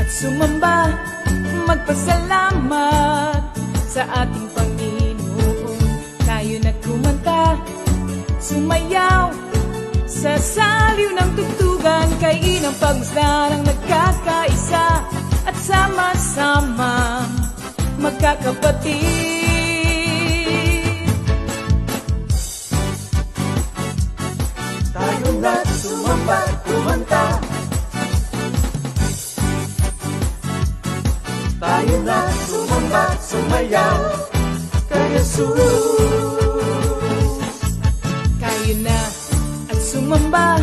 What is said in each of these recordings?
sumamba, magpasalamat sa ating Panginoon. Tayo nagkumanta, sumayaw sa saliw ng tugtugan, kay inang pagmasdan ang nagkakaisa at sama-sama magkakapatid. Tayo na sumamba, kumanta, tayo na sumamba, sumayaw kay Jesus. Tayo na at sumamba,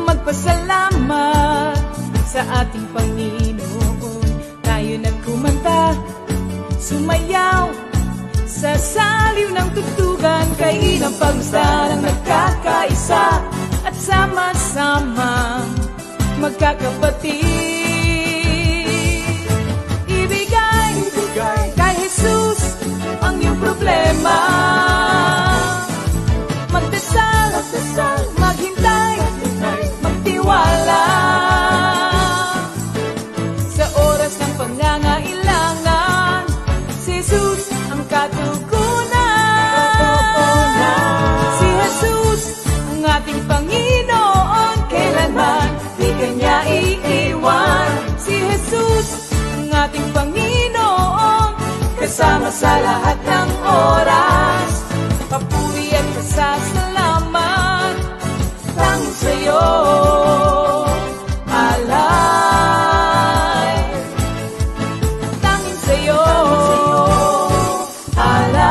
magpasalamat sa ating Panginoon. Tayo na kumanta, sumayaw sa saliw ng tugtugan, kay inang pagmasdan ang nagkakaisa at sama-sama magkakapatid. Kay Jesus ang iyong problema, magdasal, maghintay, magtiwala. Sa oras ng pangangailangan, si Jesus ang katugunan. Si Jesus ang ating Panginoon, kailanman di kanya iiwan. Si Jesus ang ating Panginoon, kasama sa lahat ng oras. Papuri at pasasalamat tanging sa'yo, alay. Tanging sa'yo, alay.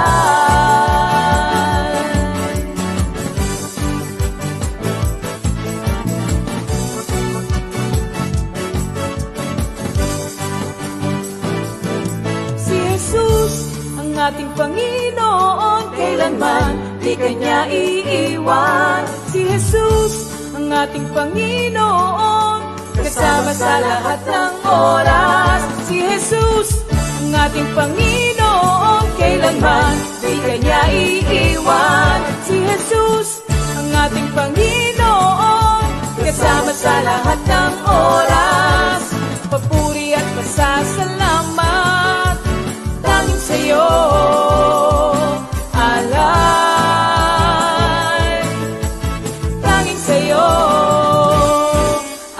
Si Jesus ang ating Panginoon, kailanman di kanya iiwan. Si Jesus ang ating Panginoon, kasama sa lahat ng oras. Si Jesus ang ating Panginoon, kailanman di kanya iiwan. Si Jesus ang ating Panginoon, kasama sa lahat ng oras. Papuri at pasasalamat tanging sa'yo, alay. Tanging sa'yo,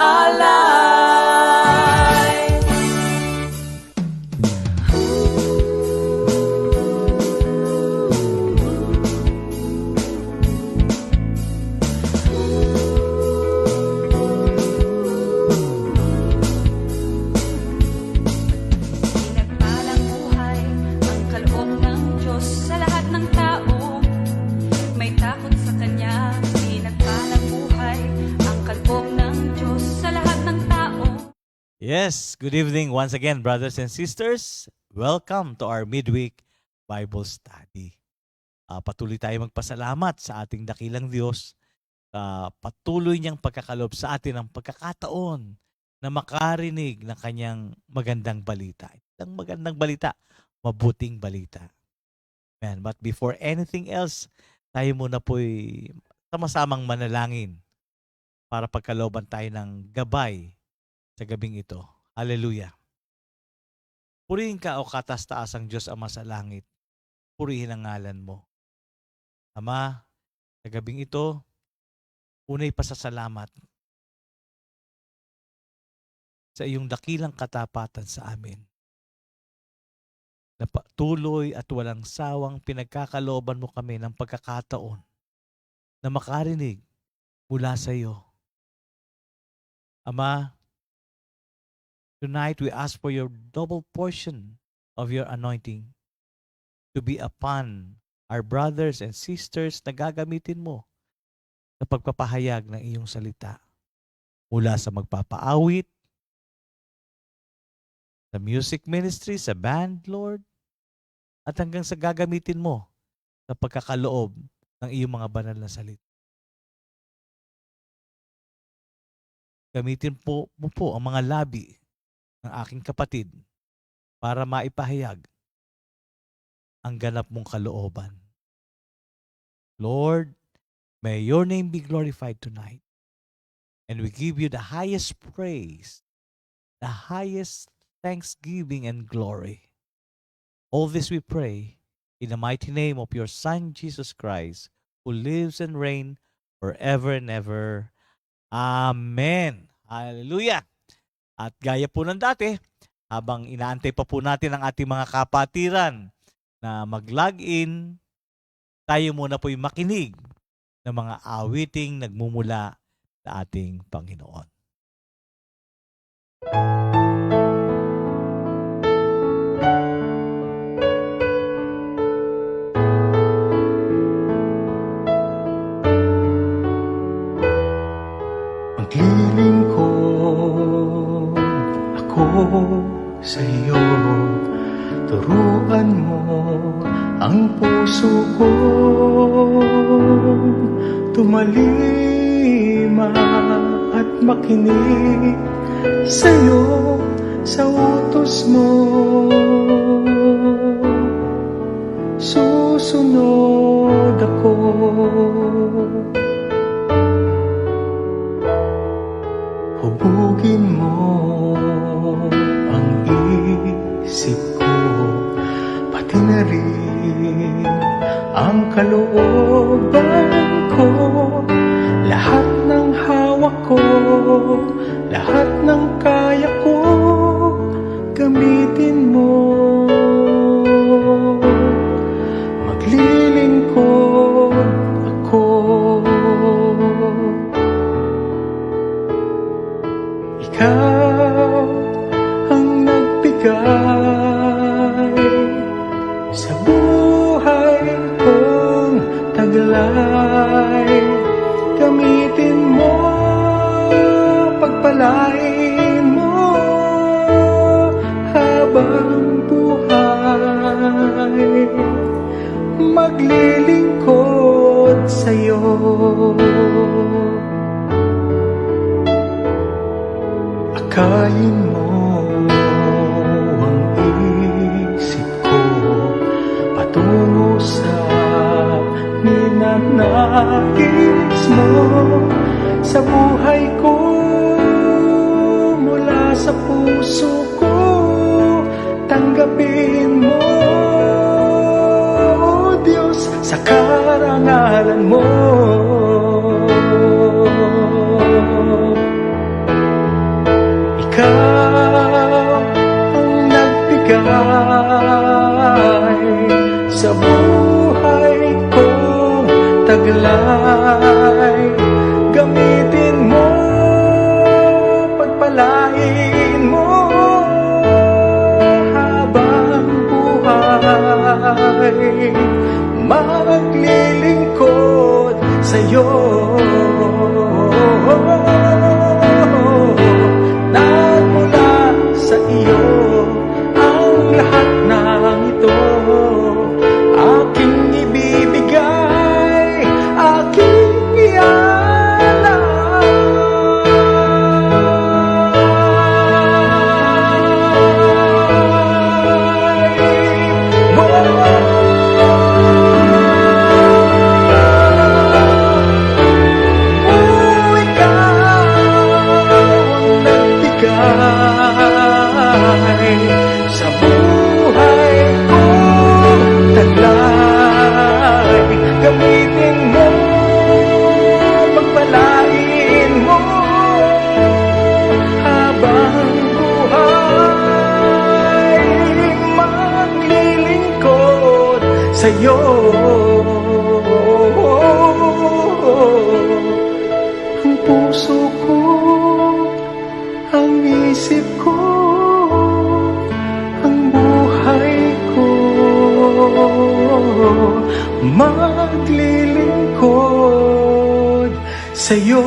alay. Pinagpalang buhay ang kaloob ng Diyos sa lahat ng tao. May takot sa Kanya. Pinagpalang buhay ang kaloob ng Diyos sa lahat ng tao. Yes, good evening once again, brothers and sisters. Welcome to our midweek Bible study. Patuloy tayo magpasalamat sa ating dakilang Diyos. Patuloy niyang pagkakalob sa atin ang pagkakataon na makarinig ng kanyang magandang balita. Ang magandang balita, mabuting balita. Amen. But before anything else, tayo muna po'y sama-samang manalangin para pagkalooban tayo ng gabay sa gabing ito. Hallelujah. Purihin ka o katas-taasang Diyos Ama sa langit. Purihin ang ngalan mo. Ama, sa gabing ito, unay pasasalamat sa iyong dakilang katapatan sa amin. Na patuloy at walang sawang pinagkakalooban mo kami ng pagkakataon na makarinig mula sa iyo. Ama, tonight we ask for your double portion of your anointing to be upon our brothers and sisters na gagamitin mo sa pagpapahayag ng iyong salita. Mula sa magpapaawit, sa music ministry, sa band, Lord, at hanggang sa gagamitin mo sa pagkakaloob ng iyong mga banal na salita. Gamitin mo po ang mga labi ng aking kapatid para maipahayag ang ganap mong kalooban. Lord, may your name be glorified tonight. And we give you the highest praise, the the highest thanksgiving and glory. All this we pray in the mighty name of your Son, Jesus Christ, who lives and reigns forever and ever. Amen. Hallelujah. At gaya po ng dati, habang inaantay pa po natin ang ating mga kapatiran na mag-login, tayo muna po'y makinig ng mga awiting nagmumula sa ating Panginoon. Maglilingkod ako sa iyo, turuan mo ang puso ko, tumalima at makinig sa iyo, sa utos mo. Susunod ako. Hubugin mo ang isip ko, pati na rin ang kalooban ko. Lahat ng hawak ko, lahat ng kaya ko, gamitin mo. Maglilingkod ako. Ikaw ang nagbigay sa buhay kong taglay. Gamitin mo, pagpalain mo habang buhay. Maglilingkod sa'yo. Akayin mo ang isip ko patungo sa ninanais mo sa buhay ko, mula sa puso ko, tanggapin mo, O Diyos, sa karangalan mo. Ikaw ang nagbigay sa buhay kong taglay. Gamitin mo, pagpalain mo habang buhay. Maglilingkod sa'yo. Sa iyo ang lahat ng ito, aking ibibigay, aking ialay. Sa buhay kong taglay, gamitin mo, pagpalain mo habang buhay. Maglilingkod sa'yo. Ang puso ko, ang isip ko, maglilingkod sa'yo.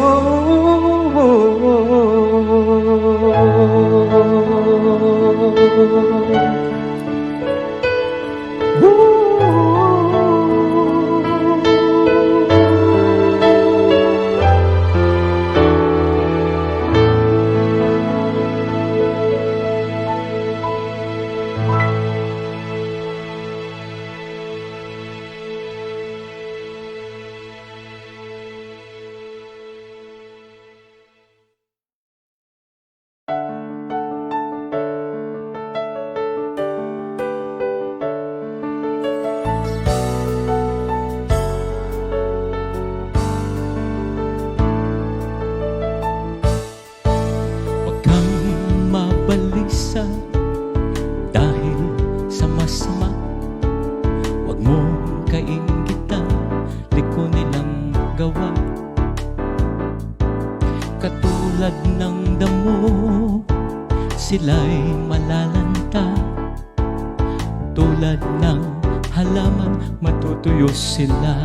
sila'y malalanta. Tulad ng halaman, matutuyo sila.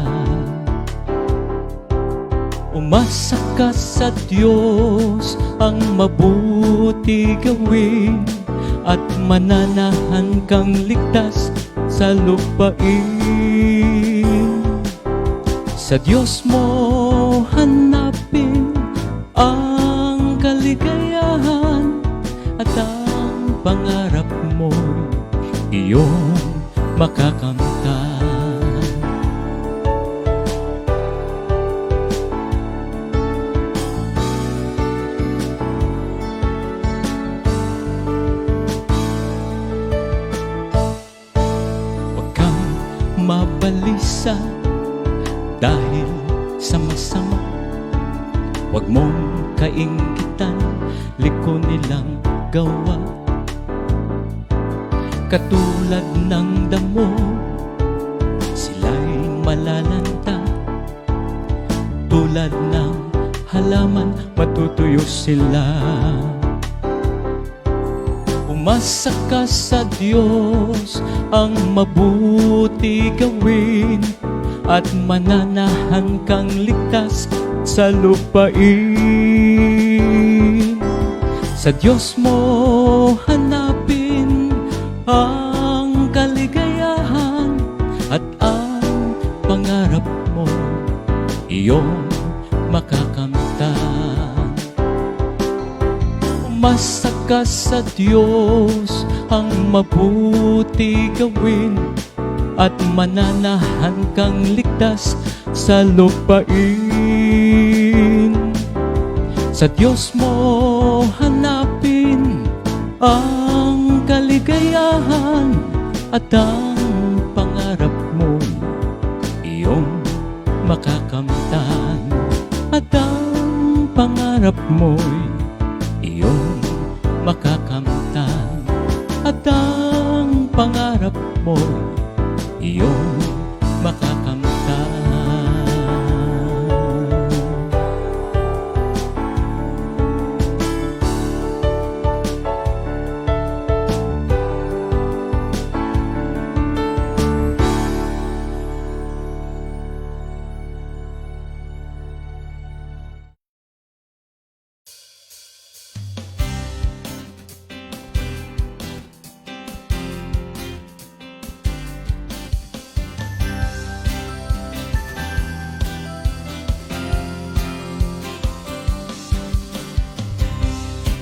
Umasa ka sa Diyos, ang mabuti gawin, at mananahan kang ligtas sa lupain. Sa Diyos mo hanapin ang kaligayahan, at ang pangarap mo'y iyong makakamtan. Huwag kang mabalisa dahil sa masama. Huwag mong kainggitan liko nilang gawa. Katulad ng damo, sila'y malalanta. Tulad ng halaman, matutuyo sila. Umasa ka sa Diyos, ang mabuti gawin, at mananahan kang ligtas sa lupain. Sa Diyos mo hanapin ang kaligayahan, at ang pangarap mo iyong makakamtan. Umasa ka sa Diyos, ang mabuti gawin, at mananahan kang ligtas sa lupain. Sa Diyos mo hanapin ang kaligayahan, at ang pangarap mo iyong makakamtan. At ang pangarap mo iyong makakamtan. At ang pangarap mo iyong makakamtan.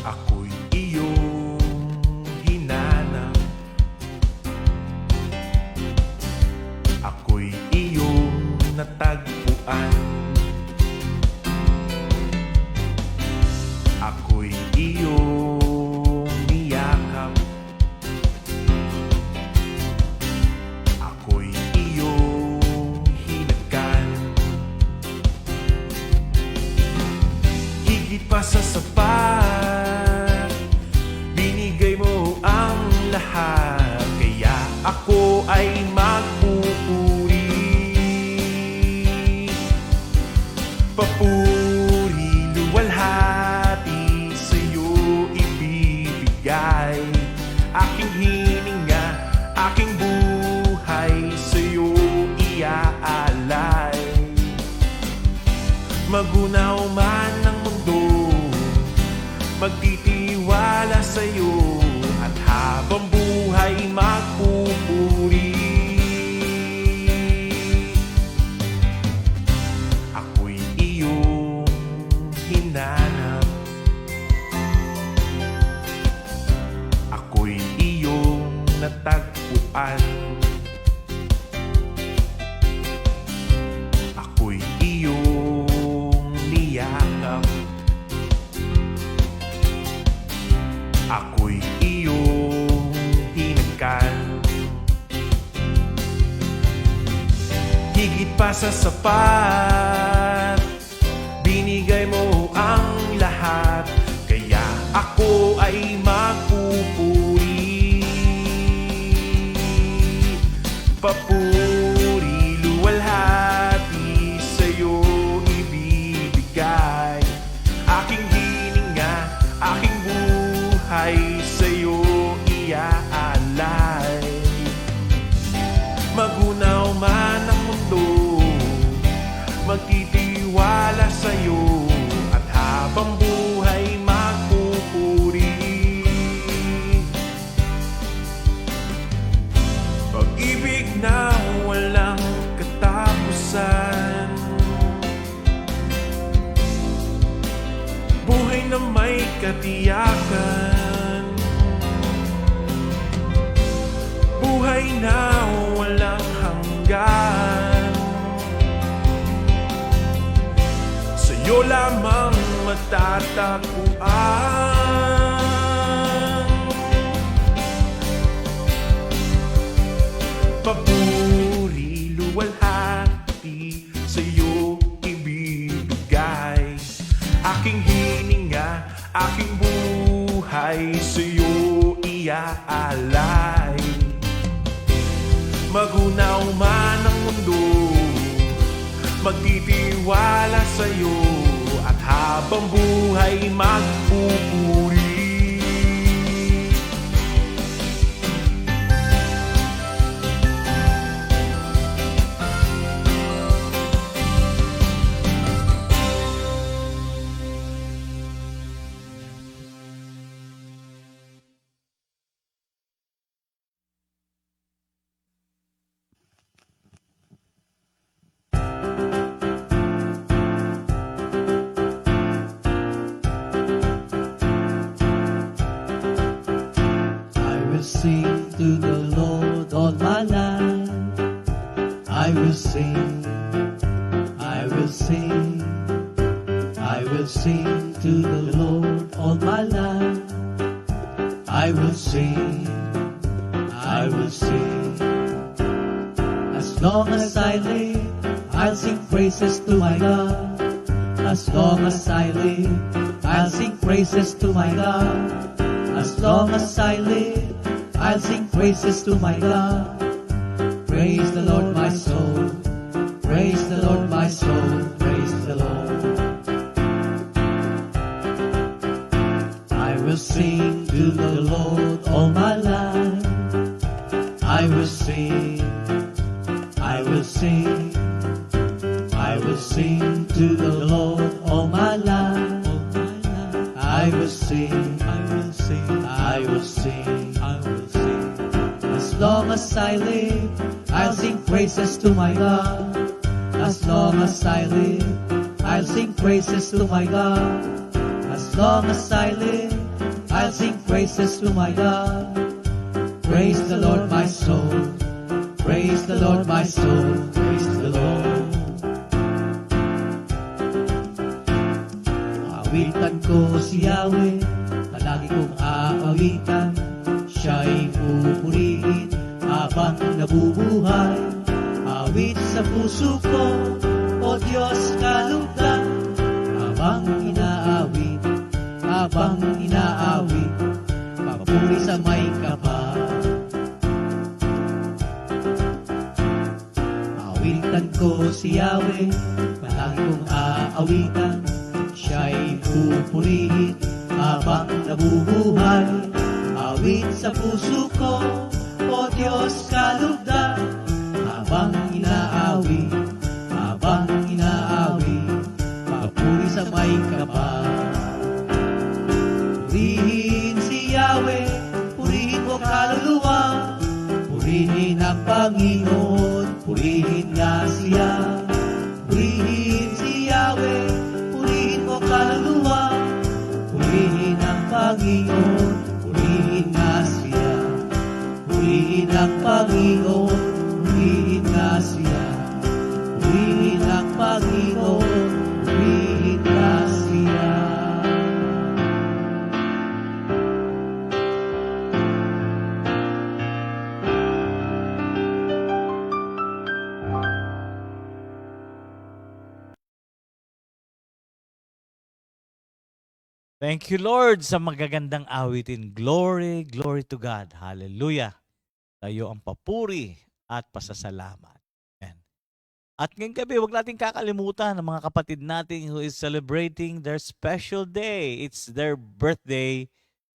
Ako'y iyong hinanap, ako'y iyong natagpuan, ako'y iyong niyakap, ako'y iyong hinagan. Higit pa sa sapat, binigay mo ang lahat, kaya ako ay magpupuri. Papuri, luwalhati sa'yo ibibigay. Aking hininga, aking buhay sa'yo iaalay. Magunaw man ang mundo, magtitiwala sa'yo, at habang buhay magpupuri. Ako'y iyong hinanap, ako'y iyong natagpuan, ako'y iyong niyakap, ako'y iyong hinagan. Higit pa sa sapat, binigay mo ang lahat, kaya ako ay magpupuri. Papuri, luwalhati sa'yo ibibigay. Aking hininga, aking buhay sa'yo lamang matatagpuan. Papuri, luwalhati sa'yo ibibigay. Aking hininga, aking buhay sa'yo iaalay. Magunaw man ang mundo, magtitiwala sa'yo, at habang buhay magpupuri. I will sing to the Lord all my life. I will sing, I will sing, I will sing to the Lord all my life. I will sing, I will sing. As long as I live, I'll sing praises to my God. As long as I live, I'll sing praises to my God. As long as I live, I'll sing praises to my God. Praise the Lord, my soul. Praise the Lord, my soul. Praise the Lord. I will sing to the Lord all my life. I will sing, I will sing, I will sing to the Lord all my life. I will sing, I will sing, I will sing, I will sing. As long as I live, I'll sing praises to my God. As long as I live, I'll sing praises to my God. As long as I live, I'll sing praises to my God. Praise the Lord, my soul. Praise the Lord, my soul. Praise the Lord. Awitan ko si Yahweh, palagi kong aawitan. Siya'y pupurihin habang nabubuhay. Awit sa puso ko, O Diyos kalugdan. Habang inaawit, papuri sa may kapal. Awitan ko si Yahweh, palagi kong aawitan. Siya'y pupurihin habang nabubuhay. Awit sa puso ko, O Diyos kalugdan. Habang inaawit, papuri sa may kapal. Purihin si Yahweh, purihin mo kaluluwa. Purihin ang Panginoon, purihin nga siya. Purihin si Yahweh, purihin mo kaluluwa. Purihin ang Panginoon, purihin nga siya. Purihin ang Panginoon, purihin nga siya. Purihin ang Panginoon, purihin nga siya. Thank you, Lord, sa magagandang awitin. Glory, glory to God. Hallelujah. Tayo ang papuri at pasasalamat. Amen. At ngayong gabi, huwag natin kakalimutan ng mga kapatid natin who is celebrating their special day. It's their birthday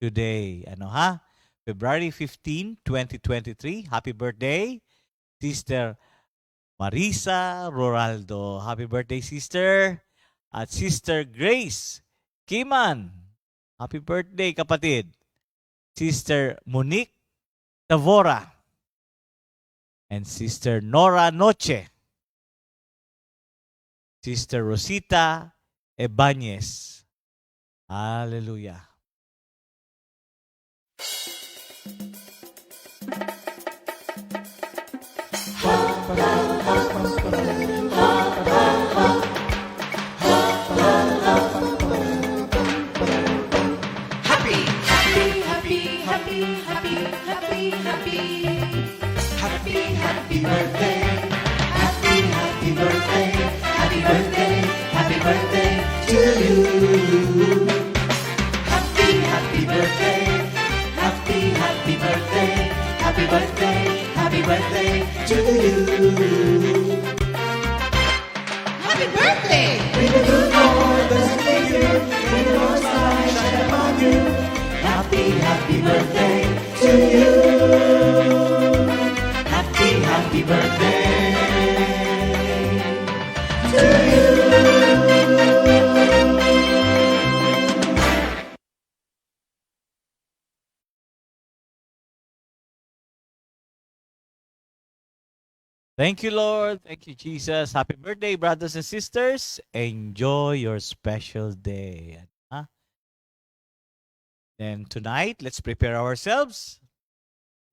today. Ano ha? February 15, 2023. Happy birthday, Sister Marisa Roraldo. Happy birthday, Sister. At Sister Grace Kiman. Happy birthday, kapatid. Sister Monique Tavora. And Sister Nora Noche. Sister Rosita Ebañez. Hallelujah. Thank you, Lord. Thank you, Jesus. Happy birthday, brothers and sisters. Enjoy your special day. Huh? Then tonight, let's prepare ourselves.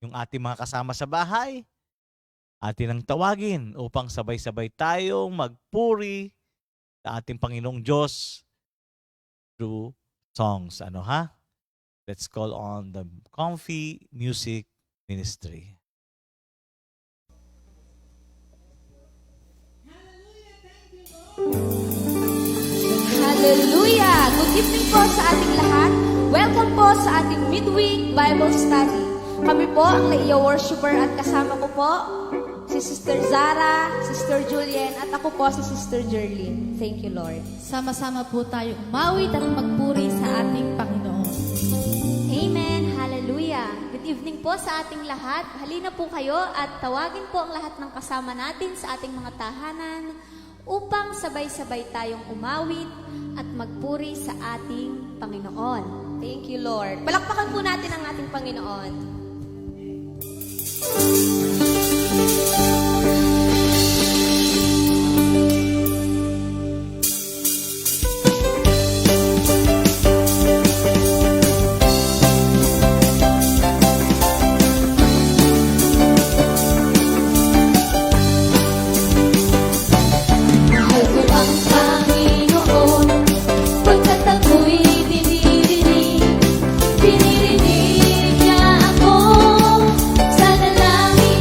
Yung ating mga kasama sa bahay, atin ang tawagin upang sabay-sabay tayong magpuri sa ating Panginoong Diyos through songs. Ano ha? Let's call on the Comfy Music Ministry. Hallelujah! Good evening po sa ating lahat. Welcome po sa ating midweek Bible study. Kami po ang Laiya worshiper at kasama ko po si Sister Zara, Sister Julian at ako po si Sister Jerlyn. Thank you, Lord. Sama-sama po tayo umawit at magpuri sa ating Panginoon. Amen. Hallelujah. Good evening po sa ating lahat. Halina po kayo at tawagin po ang lahat ng kasama natin sa ating mga tahanan upang sabay-sabay tayong umawit at magpuri sa ating Panginoon. Thank you, Lord. Palakpakan po natin ang ating Panginoon. Mahal ko ang Panginoon, pagkat ako'y dinirinig niya ako sa dalangin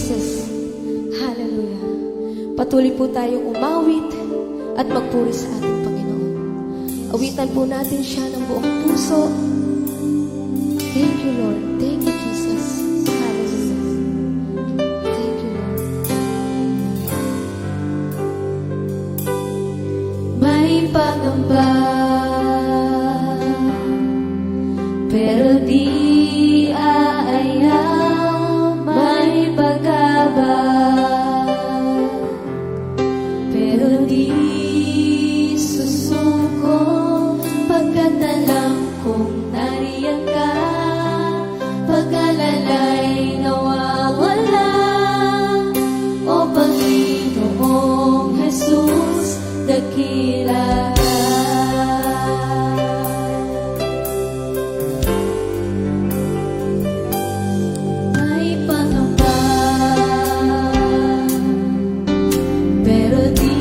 Jesus. Hallelujah. Patuloy po tayong umawit at magpuri sa ating Panginoon. Awitan po natin siya ng buong puso. Thank you, Lord. Thank you, Jesus. Hallelujah. Thank you, Lord. May pangamba, pero di aayaw. May pag-aba, pero di susuko. Pagkat alam kong nariyan ka, pag-alalay nawawala. O Panginoong Jesus, dakila ka. May pangamba, pero di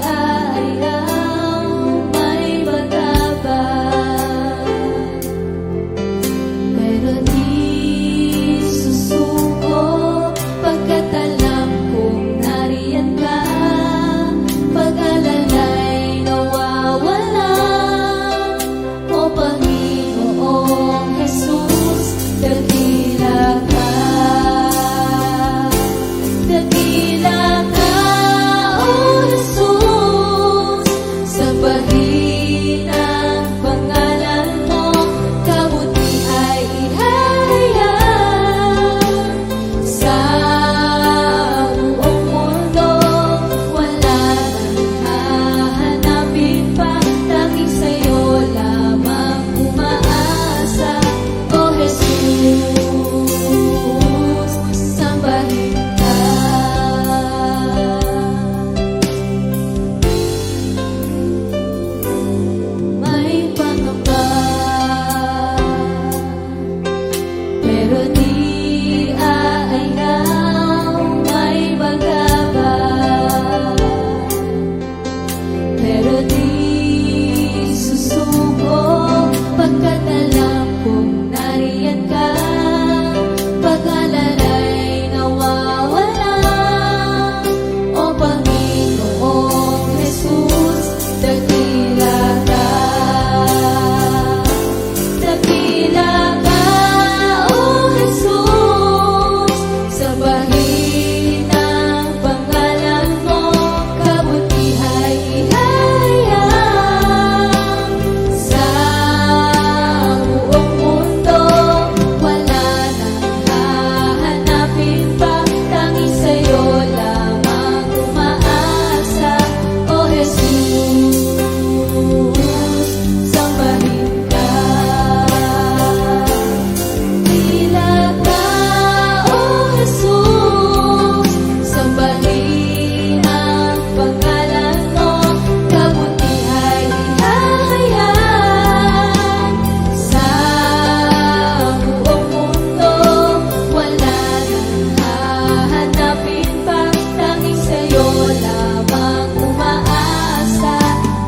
aayaw. May pag-aba, pero di susuko. Pagkat alam kong nariyan ka, pag-alalay nawawala. O Panginoong Jesus, dakila ka. Dakila ka, O Jesus, sabahin ang pangalan mo. Kabuti ay ihahayag sa buong mundo. Wala nang hahanapin pa, tanging sa'yo lamang umaasa. O Jesus, sambahin ka. May pangamba, pero di aayaw. May pag-aba, pero di susuko. Pagkat alam kong nariyan ka, pag-alalay nawawala. O Panginoong Jesus, dakila ka. Dakila ka, O Jesus, sabahin ang pangalan mo. Kabuti ay ihahayag sa buong mundo. Wala nang hahanapin pa, tanging sa'yo lamang umaasa. O Jesus, sambahin ka. Dakila ka, O Jesus, sambahin ang pangalan mo. Kabuti ay ihahayag sa buong mundo. Wala nang hahanapin pa, tanging sa'yo lamang umaasa.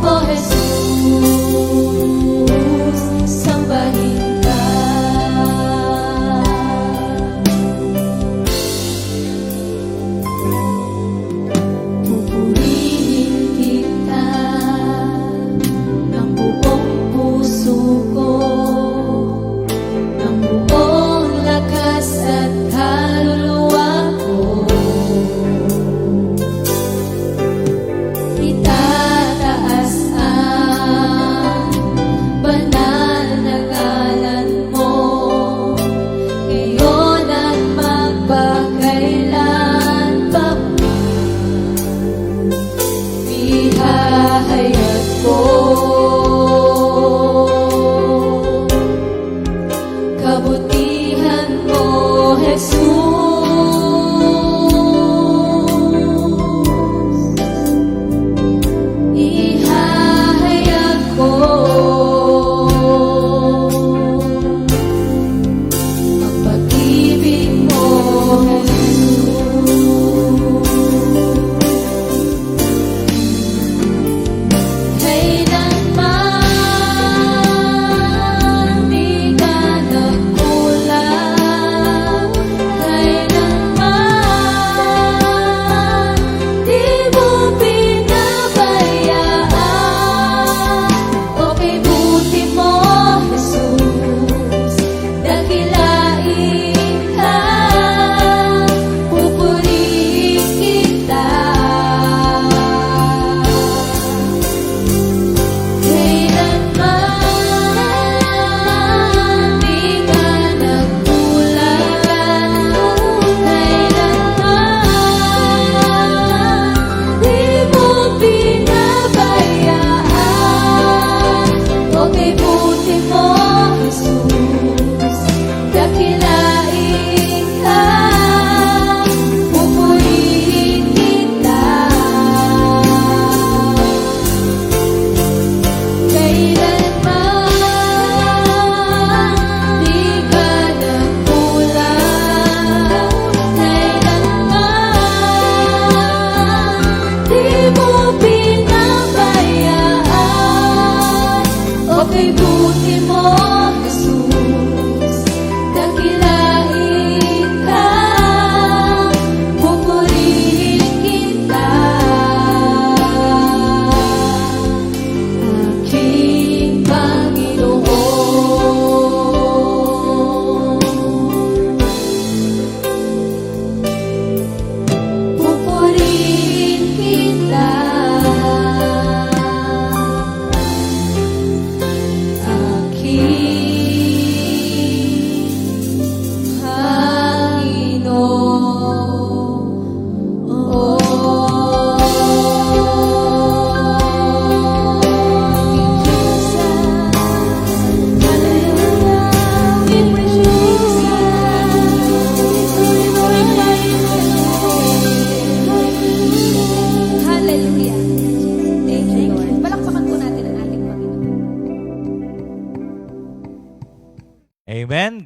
O Jesus, sambahin ka. Pupurihin kita ng buong puso ko, ng buong lakas at kaluluwa ko. Itataas ang banal na ngalan mo, ngayon at magpakailan pa. Ihahayag ko kabutihan mo, Jesus. Ihahayag ko ang pag-ibig mo, Jesus. Kailanman di ka nagkulang,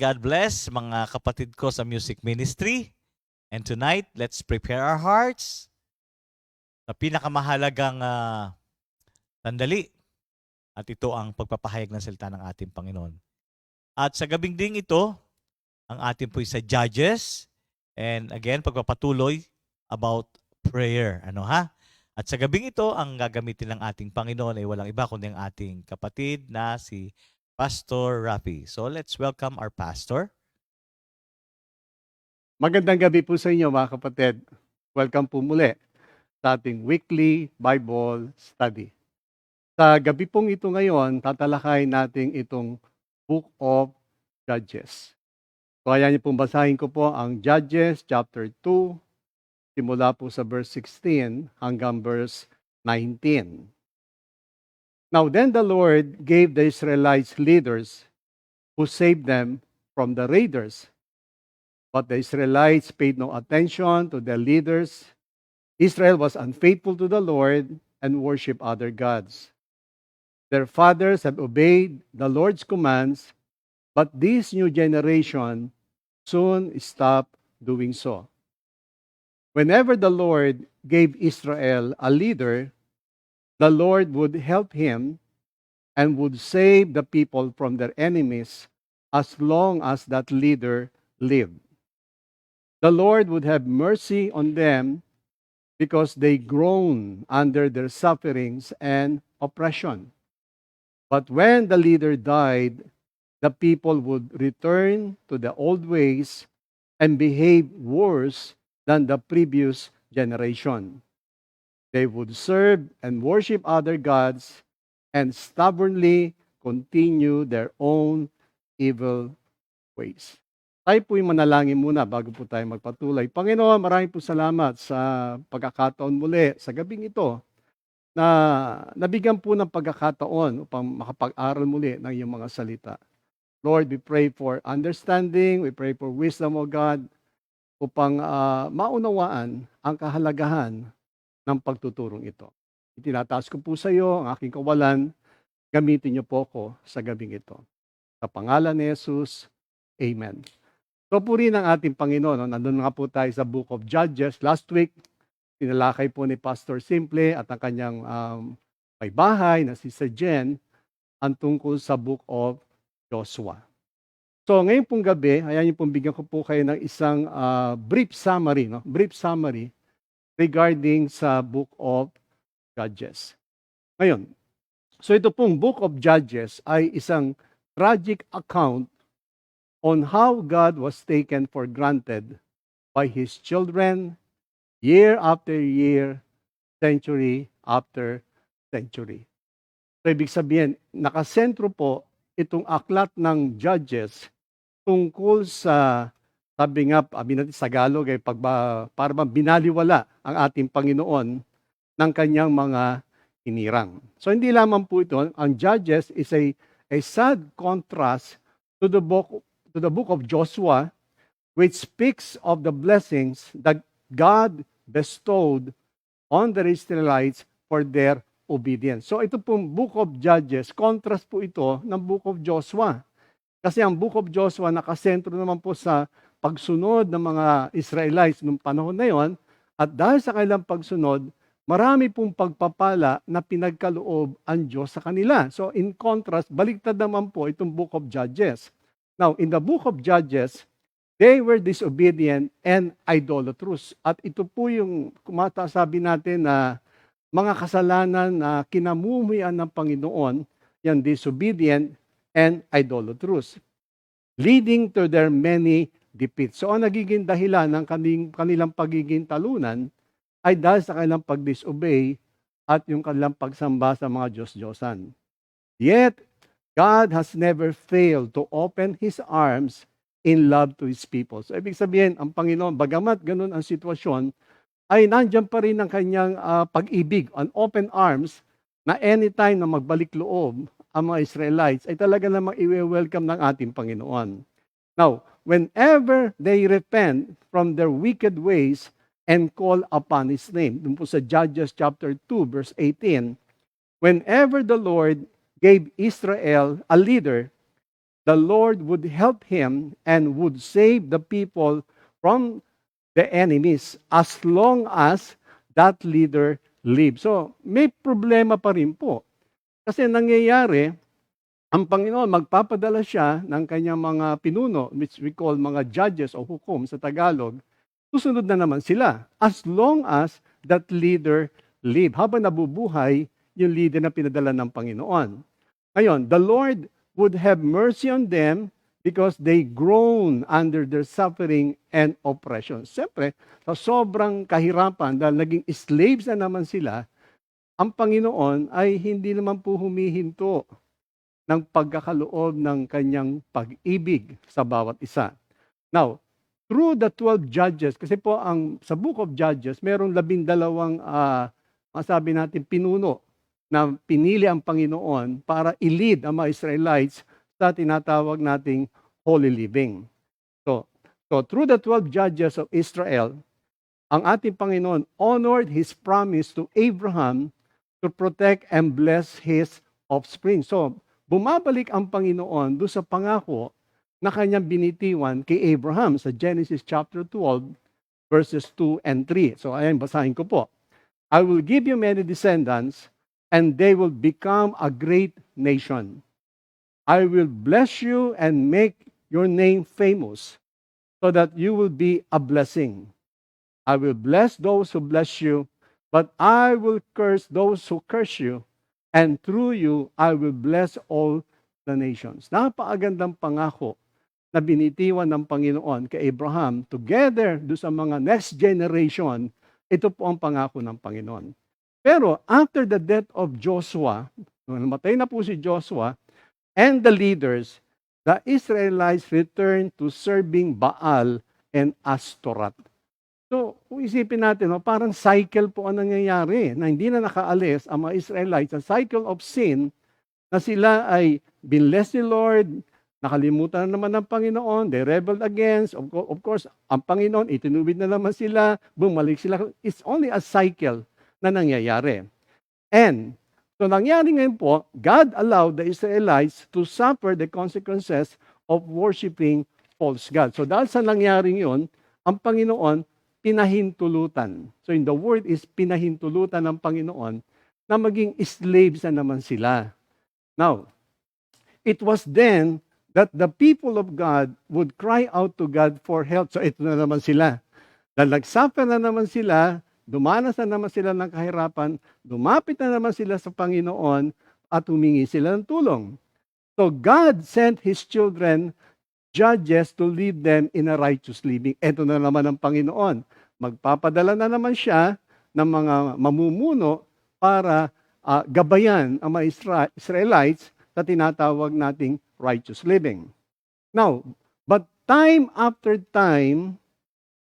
God bless mga kapatid ko sa music ministry. And tonight, let's prepare our hearts sa pinakamahalagang sandali. At ito ang pagpapahayag ng salita ng ating Panginoon. At sa gabing ding ito, ang ating po'y sa Judges. And again, pagpapatuloy about prayer. At sa gabing ito, ang gagamitin ng ating Panginoon ay walang iba kundi ang ating kapatid na si Pastor Rafi. So let's welcome our pastor. Magandang gabi po sa inyo mga kapatid. Welcome po muli sa ating weekly Bible study. Sa gabi pong ito ngayon, tatalakay natin itong Book of Judges. So ayan niyo pong basahin ko po ang Judges chapter 2, simula po sa verse 16 hanggang verse 19. Now then the Lord gave the Israelites leaders who saved them from the raiders. But the Israelites paid no attention to their leaders. Israel was unfaithful to the Lord and worshiped other gods. Their fathers have obeyed the Lord's commands, but this new generation soon stopped doing so. Whenever the Lord gave Israel a leader, the Lord would help him and would save the people from their enemies as long as that leader lived. The Lord would have mercy on them because they groaned under their sufferings and oppression. But when the leader died, the people would return to the old ways and behave worse than the previous generation. They would serve and worship other gods and stubbornly continue their own evil ways. Tayo po'y manalangin muna bago po tayo magpatuloy. Panginoon, maraming po salamat sa pagkakataon muli sa gabing ito na nabigyan po ng pagkakataon upang makapag-aral muli ng iyong mga salita. Lord, we pray for understanding, we pray for wisdom, O God, upang maunawaan ang kahalagahan ng pagtuturong ito. Itinataas ko po sa iyo ang aking kawalan, gamitin niyo po ako sa gabing ito. Sa pangalan ni Jesus, Amen. So puri ng ating Panginoon, nandun nga po tayo sa Book of Judges. Last week, tinalakay po ni Pastor Simple at ang kanyang may bahay na si Sir Jen ang tungkol sa Book of Joshua. So ngayon pong gabi, ayan yung pong bigyan ko po kayo ng isang brief summary regarding sa Book of Judges. Ngayon, so ito pong Book of Judges ay isang tragic account on how God was taken for granted by His children year after year, century after century. So ibig sabihin, nakasentro po itong aklat ng Judges tungkol sa, sabi natin sa Tagalog, para bang binaliwala ang ating Panginoon ng kanyang mga hinirang. So hindi lamang po ito, ang Judges is a sad contrast to the book of Joshua, which speaks of the blessings that God bestowed on the Israelites for their obedience. So ito pong Book of Judges, contrast po ito ng Book of Joshua. Kasi ang Book of Joshua nakasentro naman po sa pagsunod ng mga Israelites noong panahon na yon, at dahil sa kanilang pagsunod, marami pong pagpapala na pinagkaloob ang Diyos sa kanila. So in contrast, baliktad naman po itong Book of Judges. Now, in the Book of Judges, they were disobedient and idolatrous. At ito po yung sabi natin na mga kasalanan na kinamumuhian ng Panginoon, yan disobedient and idolatrous, leading to their many defeats. So ang nagiging dahilan ng kanilang pagiging talunan ay dahil sa kanilang pag-disobey at yung kanilang pagsamba sa mga Diyos-Diyosan. Yet, God has never failed to open His arms in love to His people. So ibig sabihin, ang Panginoon, bagamat ganun ang sitwasyon, ay nandyan pa rin ang kanyang pag-ibig, an open arms, na anytime na magbalik loob ang mga Israelites, ay talaga namang i-welcome ng ating Panginoon. Now, whenever they repent from their wicked ways and call upon His name, dun po sa Judges chapter 2, verse 18, whenever the Lord gave Israel a leader, the Lord would help him and would save the people from the enemies as long as that leader lives. So, may problema pa rin po. Kasi nangyayari, ang Panginoon, magpapadala siya ng kanyang mga pinuno, which we call mga judges o hukom sa Tagalog, susunod na naman sila as long as that leader live. Habang nabubuhay yung leader na pinadala ng Panginoon. Ngayon, the Lord would have mercy on them because they groan under their suffering and oppression. Siyempre, sa sobrang kahirapan, dahil naging slaves na naman sila, ang Panginoon ay hindi naman po humihinto ng pagkakaloob ng kanyang pag-ibig sa bawat isa. Now, through the 12 judges, kasi po sa Book of Judges, merong 12 masabi natin pinuno na pinili ang Panginoon para i-lead ang mga Israelites sa tinatawag nating holy living. So through the 12 judges of Israel, ang ating Panginoon honored His promise to Abraham to protect and bless his offspring. So, bumabalik ang Panginoon doon sa pangako na kanyang binitiwan kay Abraham sa Genesis chapter 12, verses 2 and 3. So, ayan, basahin ko po. I will give you many descendants, and they will become a great nation. I will bless you and make your name famous, so that you will be a blessing. I will bless those who bless you, but I will curse those who curse you, and through you I will bless all the nations. Napakagandang pangako na binitiwan ng Panginoon kay Abraham together do sa mga next generation. Ito po ang pangako ng Panginoon. Pero after the death of Joshua, nung namatay na po si Joshua and the leaders, the Israelites returned to serving Baal and Astorath. So, kung isipin natin, parang cycle po ang nangyayari na hindi na nakaalis ang mga Israelites sa cycle of sin na sila ay binless ni Lord, nakalimutan na naman ng Panginoon, they rebelled against, of course, ang Panginoon, itinuwid na naman sila, bumalik sila. It's only a cycle na nangyayari. And, so nangyari ngayon po, God allowed the Israelites to suffer the consequences of worshiping false God. So dahil sa nangyaring yun, ang Panginoon, pinahintulutan. So in the word is pinahintulutan ng Panginoon na maging slaves na naman sila. Now, it was then that the people of God would cry out to God for help. So ito na naman sila. Dahil nagsuffer na naman sila, dumanas na naman sila ng kahirapan, lumapit na naman sila sa Panginoon at humingi sila ng tulong. So God sent His children, judges, to lead them in a righteous living. Ito na naman ang Panginoon. Magpapadala na naman siya ng mga mamumuno para gabayan ang mga Israelites sa tinatawag nating righteous living. Now, but time after time,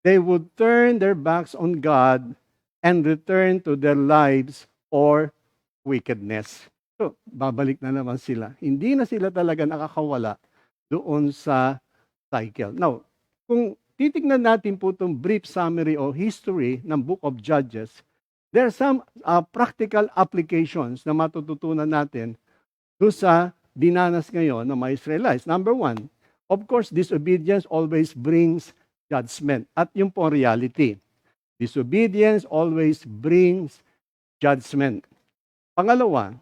they would turn their backs on God and return to their lives or wickedness. So, babalik na naman sila. Hindi na sila talaga nakakawala doon sa cycle. Now, kung titignan natin po itong brief summary o history ng Book of Judges, there are some practical applications na matututunan natin doon sa dinanas ngayon ng mga Israelites. Number one, of course, disobedience always brings judgment. At yun po ang reality. Disobedience always brings judgment. Pangalawa,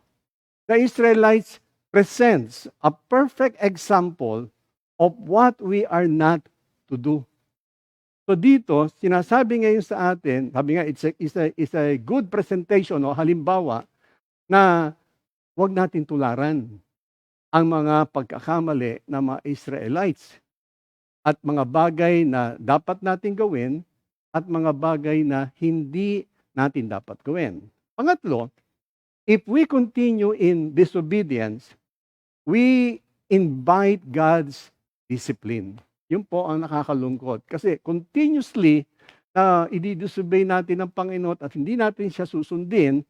the Israelites presents a perfect example of what we are not to do. So dito, sinasabi ngayon sa atin, sabi nga, it's a good presentation o halimbawa na huwag natin tularan ang mga pagkakamali ng mga Israelites at mga bagay na dapat natin gawin at mga bagay na hindi natin dapat gawin. Pangatlo, if we continue in disobedience, we invite God's discipline. Yun po ang nakakalungkot. Kasi continuously na i-disobey natin ang Panginoon at hindi natin siya susundin,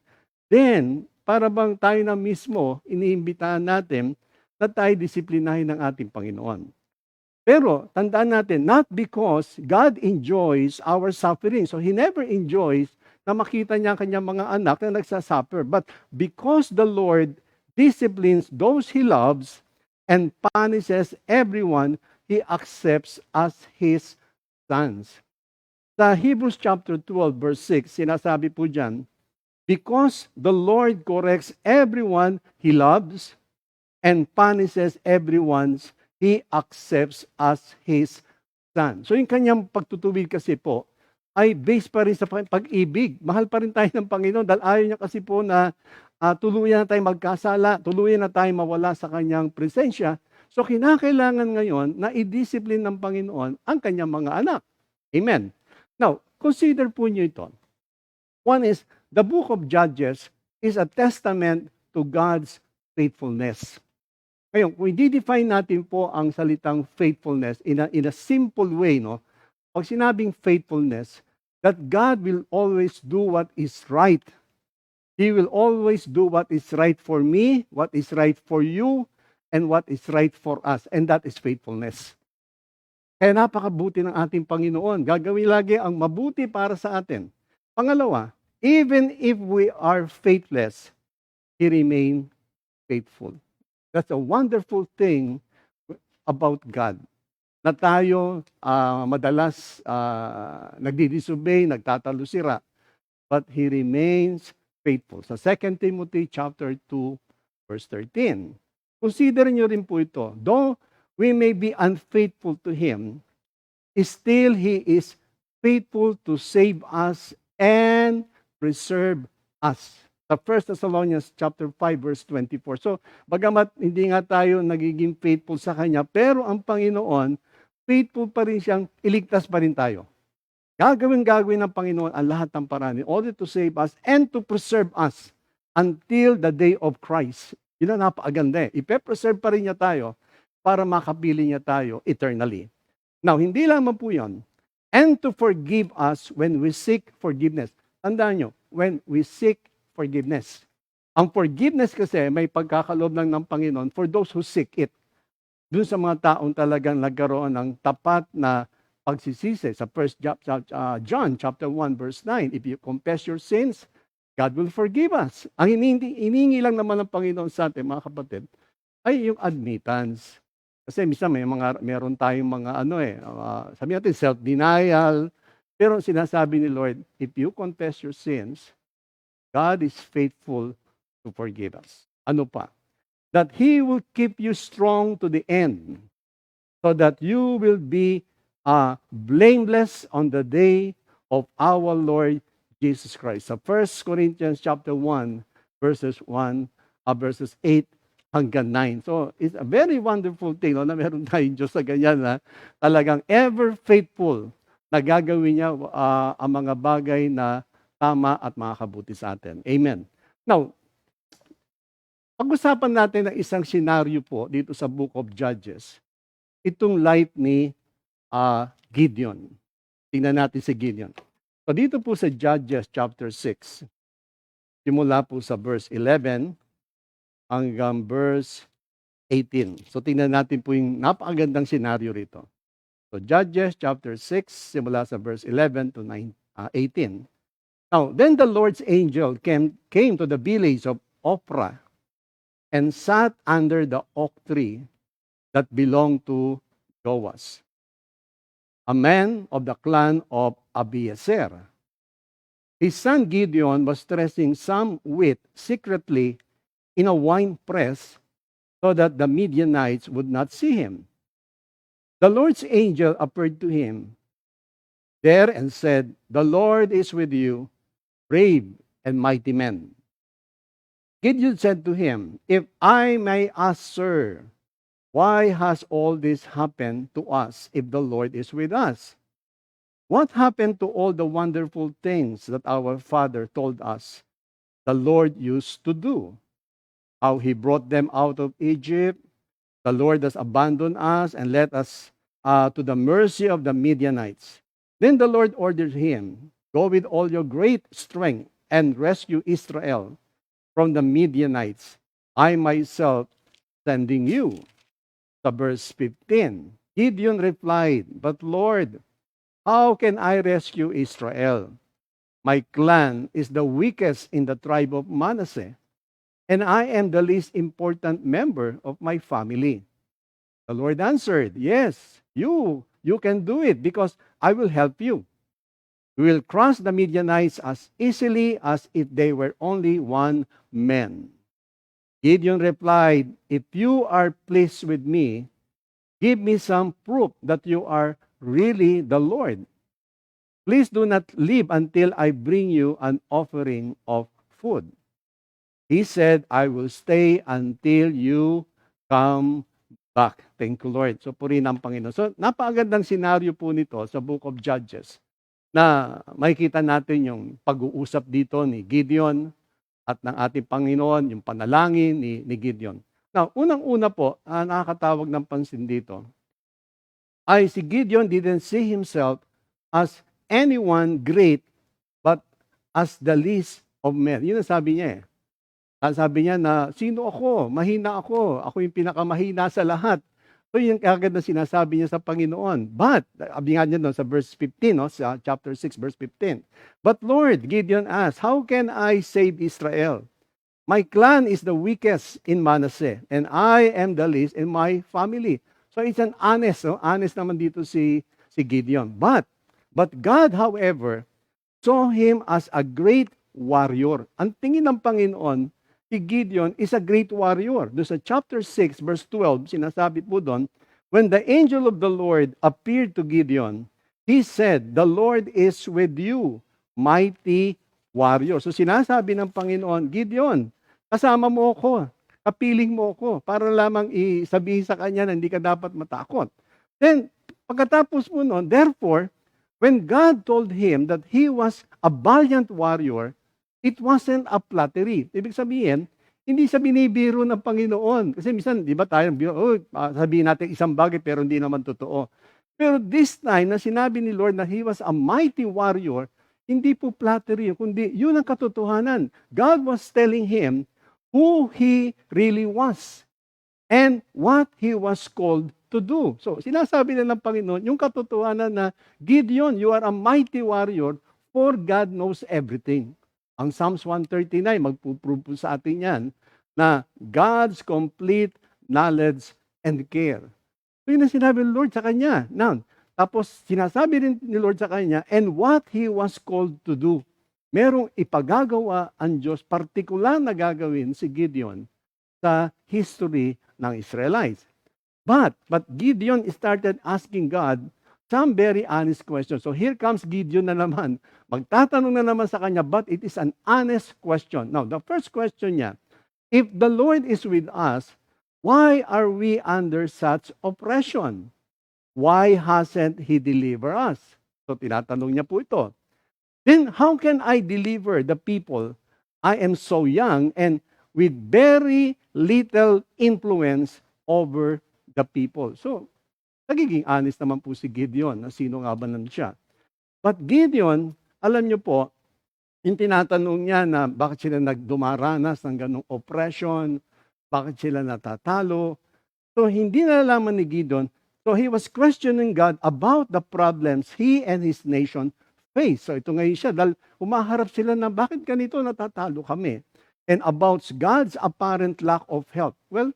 then para bang tayo na mismo iniimbitahan natin na tayo disiplinahin ng ating Panginoon. Pero tandaan natin, not because God enjoys our suffering. So He never enjoys na makita niya ang kanyang mga anak na nagsasuffer. But because the Lord disciplines those He loves, and punishes everyone he accepts as his sons. Sa Hebrews chapter 12 verse 6, sinasabi po dyan, because the Lord corrects everyone he loves and punishes everyone he accepts as his son. So yung kanyang pagtutuwid kasi po ay based pa rin sa pag-ibig. Mahal pa rin tayo ng Panginoon dahil ayaw niya kasi po na tuluyan na tayo magkasala, tuluyan na tayo mawala sa kanyang presensya. So kinakailangan ngayon na i-discipline ng Panginoon ang kanyang mga anak. Amen. Now, consider po niyo ito. One is, the book of Judges is a testament to God's faithfulness. Ngayon, kung i-define natin po ang salitang faithfulness in a simple way, no? Pag sinabing faithfulness, that God will always do what is right. He will always do what is right for me, what is right for you, and what is right for us. And that is faithfulness. Kaya napakabuti ng ating Panginoon. Gagawin lagi ang mabuti para sa atin. Pangalawa, even if we are faithless, He remains faithful. That's a wonderful thing about God. Na tayo madalas nagdi-disobey, nagtatalusira, but He remains faithful. Sa 2 Timothy chapter 2, verse 13. Consider nyo rin po ito. Though we may be unfaithful to Him, still He is faithful to save us and preserve us. Sa 1 Thessalonians chapter 5 verse 24. So, bagamat hindi nga tayo nagiging faithful sa Kanya, pero ang Panginoon, faithful pa rin siyang iligtas pa rin tayo. Gagawin ng Panginoon ang lahat ng paraan in order to save us and to preserve us until the day of Christ. Yun ang napakaganda eh. Ipe-preserve pa rin niya tayo para makapili niya tayo eternally. Now, hindi lamang po yun. And to forgive us when we seek forgiveness. Tandaan nyo, when we seek forgiveness. Ang forgiveness kasi may pagkakaloob lang ng Panginoon for those who seek it. Doon sa mga taong talagang nagkaroon ng tapat na pagsisisi. Sa 1 John chapter 1 verse 9, if you confess your sins, God will forgive us. Ang hiningi lang naman ng Panginoon sa atin, mga kapatid, ay yung admittance. Kasi minsan meron tayong mga sabi natin self-denial. Pero sinasabi ni Lord, if you confess your sins, God is faithful to forgive us. Ano pa? That He will keep you strong to the end, so that you will be blameless on the day of our Lord Jesus Christ. Sa 1 Corinthians chapter 1, verses 8 hanggang 9. So, it's a very wonderful thing na meron tayong Diyos na ganyan na talagang ever faithful na gagawin niya ang mga bagay na tama at makakabuti sa atin. Amen. Now, pag-usapan natin ng isang senaryo po dito sa Book of Judges. Itong life ni Gideon. Tingnan natin si Gideon. So dito po sa Judges chapter 6, simula po sa verse 11 hanggang verse 18. So tingnan natin po yung napakagandang senaryo rito. So Judges chapter 6, simula sa verse 11 to 18. Now, then the Lord's angel came to the village of Ophrah and sat under the oak tree that belonged to Joas, a man of the clan of Abiezer. His son Gideon was threshing some wheat secretly in a wine press so that the Midianites would not see him. The Lord's angel appeared to him there and said, "The Lord is with you, brave and mighty men." Gideon said to him, "If I may ask, sir, why has all this happened to us if the Lord is with us? What happened to all the wonderful things that our father told us the Lord used to do? How He brought them out of Egypt? The Lord has abandoned us and led us to the mercy of the Midianites." Then the Lord ordered him, "Go with all your great strength and rescue Israel from the Midianites. I myself sending you." Sa verse 15, Gideon replied, "But Lord, how can I rescue Israel? My clan is the weakest in the tribe of Manasseh, and I am the least important member of my family." The Lord answered, yes, you can do it because I will help you. We will cross the Midianites as easily as if they were only one man. Gideon replied, if you are pleased with me, give me some proof that you are really the Lord. Please do not leave until I bring you an offering of food. He said, I will stay until you come back. Thank you, Lord. So, purihin ang Panginoon. So, napakagandang senaryo po nito sa Book of Judges na makikita natin yung pag-uusap dito ni Gideon at ng ating Panginoon, yung panalangin ni Gideon. Now, unang-una po, nakakatawag ng pansin dito, ay si Gideon didn't see himself as anyone great, but as the least of men. Yun ang sabi niya eh. Sabi niya na, sino ako? Mahina ako. Ako yung pinakamahina sa lahat. So yung kagad na sinasabi niya sa Panginoon. But, sabi nga niya doon sa verse 15, no? Sa chapter 6, verse 15. But Lord, Gideon asked, how can I save Israel? My clan is the weakest in Manasseh, and I am the least in my family. So it's an honest, no? Honest naman dito si Gideon. But God, however, saw him as a great warrior. Ang tingin ng Panginoon, si Gideon is a great warrior. Doon sa chapter 6, verse 12, sinasabi po doon, when the angel of the Lord appeared to Gideon, he said, the Lord is with you, mighty warrior. So sinasabi ng Panginoon, Gideon, kasama mo ako, kapiling mo ako, para lamang isabihin sa kanya na hindi ka dapat matakot. Then, pagkatapos mo noon, therefore, when God told him that he was a valiant warrior, it wasn't a flattery. Ibig sabihin, hindi sa binibiro ng Panginoon. Kasi minsan, di ba tayo, sabihin natin isang bagay pero hindi naman totoo. Pero this time, na sinabi ni Lord na he was a mighty warrior, hindi po flattery, kundi yun ang katotohanan. God was telling him who he really was and what he was called to do. So, sinasabi na ng Panginoon, yung katotohanan na, Gideon, you are a mighty warrior, for God knows everything. Ang Psalms 139, magpuprove po sa atin yan, na God's complete knowledge and care. So yun ang sinabi ni Lord sa kanya. Now, tapos sinasabi rin ni Lord sa kanya, and what he was called to do. Merong ipagagawa ang Diyos, partikular na gagawin si Gideon sa history ng Israelites. But Gideon started asking God some very honest questions. So here comes Gideon na naman. Magtatanong na naman sa kanya, but it is an honest question. Now, the first question niya, if the Lord is with us, why are we under such oppression? Why hasn't He delivered us? So tinatanong niya po ito. Then how can I deliver the people? I am so young and with very little influence over the people. So, nagiging honest naman po si Gideon na sino nga ba nan siya. But Gideon, alam niyo po, yung tinatanong niya na bakit sila dumaranas ng ganong oppression, bakit sila natatalo. So hindi nalalaman ni Gideon, so he was questioning God about the problems he and his nation face. So ito ngayon siya, dahil umaharap sila na bakit ganito natatalo kami. And about God's apparent lack of help. Well,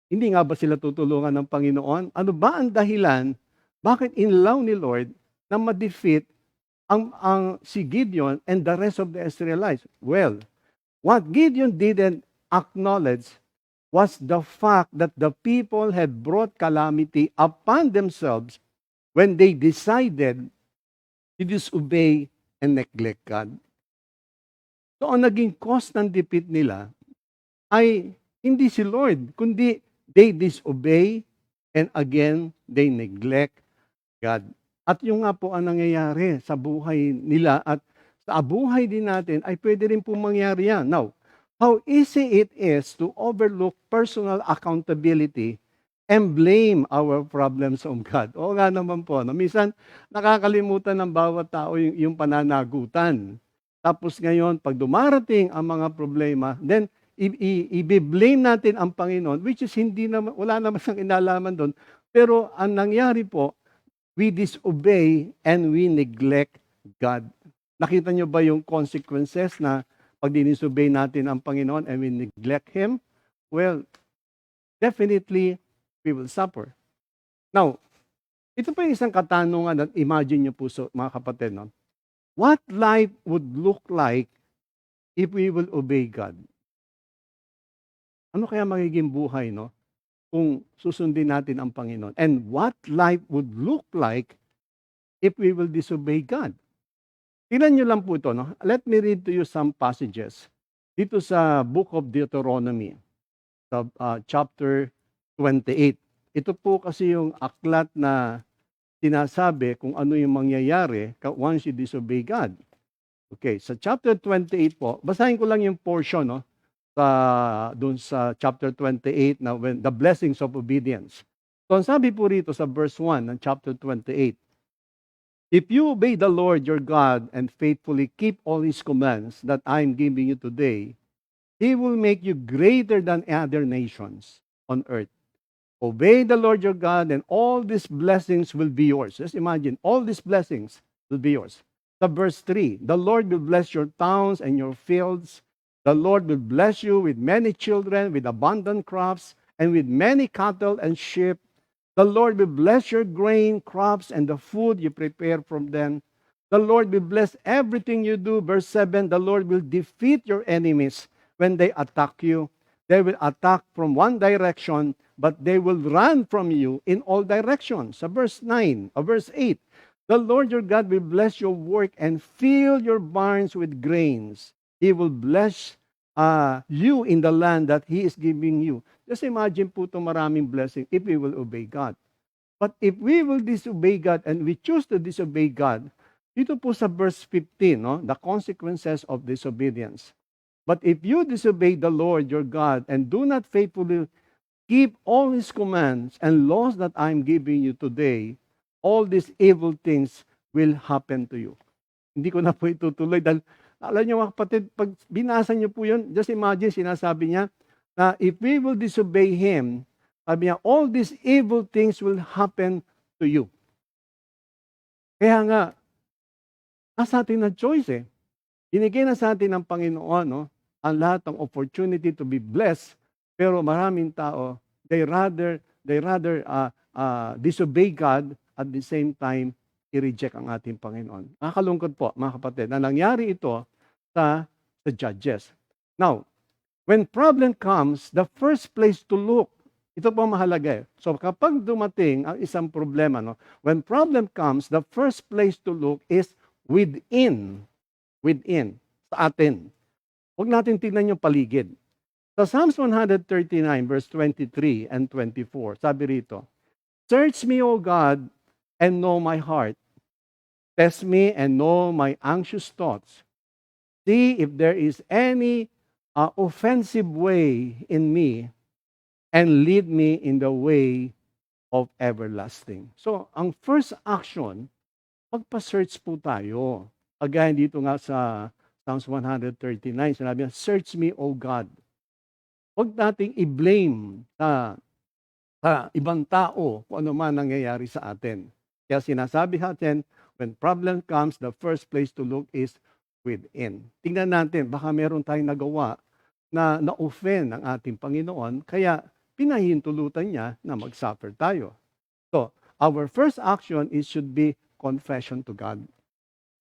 hindi nga ba sila tutulungan ng Panginoon? Ano ba ang dahilan? Bakit inlaw ni Lord na ma-defeat ang si Gideon and the rest of the Israelites? Well, what Gideon didn't acknowledge was the fact that the people had brought calamity upon themselves when they decided to disobey and neglect God. So ang naging cause ng defeat nila ay hindi si Lord, kundi they disobey and again, they neglect God. At yung nga po ang nangyayari sa buhay nila at sa buhay din natin ay pwede rin po mangyari yan. Now, how easy it is to overlook personal accountability and blame our problems on God. Oo nga naman po. No? Minsan, nakakalimutan ng bawat tao yung pananagutan. Tapos ngayon, pag dumarating ang mga problema, then i-blame natin ang Panginoon, which is hindi naman, wala naman siyang inalaman doon. Pero ang nangyari po, we disobey and we neglect God. Nakita niyo ba yung consequences na pag dinisobey natin ang Panginoon and we neglect Him? Well, definitely, we will suffer. Now, ito pa yung isang katanungan at imagine nyo po mga kapatid, no? What life would look like if we will obey God? Ano kaya magiging buhay, no? Kung susundin natin ang Panginoon. And what life would look like if we will disobey God? Tingnan nyo lang po ito, no? Let me read to you some passages. Dito sa Book of Deuteronomy, sa chapter 28. Ito po kasi yung aklat na sinasabi kung ano yung mangyayari once you disobey God. Okay, sa chapter 28 po, basahin ko lang yung portion, no? Doon sa chapter 28 na when the blessings of obedience. So, ang sabi po rito sa verse 1 ng chapter 28, if you obey the Lord your God and faithfully keep all His commands that I am giving you today, He will make you greater than other nations on earth. Obey the Lord your God and all these blessings will be yours. Just imagine, all these blessings will be yours. Sa verse 3, the Lord will bless your towns and your fields. The Lord will bless you with many children, with abundant crops, and with many cattle and sheep. The Lord will bless your grain, crops, and the food you prepare from them. The Lord will bless everything you do. Verse 7, the Lord will defeat your enemies when they attack you. They will attack from one direction, but they will run from you in all directions. Sa verse 9, verse 8, the Lord your God will bless your work and fill your barns with grains. He will bless you in the land that He is giving you. Just imagine po itong maraming blessing if we will obey God. But if we will disobey God and we choose to disobey God, dito po sa verse 15, no, the consequences of disobedience. But if you disobey the Lord your God and do not faithfully keep all His commands and laws that I am giving you today, all these evil things will happen to you. Hindi ko na po itutuloy dahil alam niyo mga kapatid, pag binasa niyo po yun, just imagine, sinasabi niya na if we will disobey Him, sabi niya, all these evil things will happen to you. Kaya nga, nasa atin na choice eh. Binigay na sa atin ng Panginoon, no, ang lahat ng opportunity to be blessed, pero maraming tao, they rather disobey God at the same time i-reject ang ating Panginoon. Nakakalungkot po, mga kapatid, na nangyari ito sa Judges. Now, when problem comes, the first place to look, ito po mahalaga eh. So kapag dumating ang isang problema, no, when problem comes, the first place to look is within, sa atin. Huwag natin tignan yung paligid. Sa Psalms 139, verse 23 and 24, sabi rito, search me, O God, and know my heart. Test me and know my anxious thoughts. See if there is any offensive way in me, and lead me in the way of everlasting. So, ang first action, magpa-search po tayo. Again, dito nga sa Psalms 139, sinabi niya, search me, O God. Huwag nating i-blame sa ibang tao kung ano man nangyayari sa atin. Kaya sinasabi natin, when problem comes, the first place to look is within. Tingnan natin, baka meron tayong nagawa na na-offend ang ating Panginoon, kaya pinahintulutan niya na mag-suffer tayo. So, our first action should be confession to God.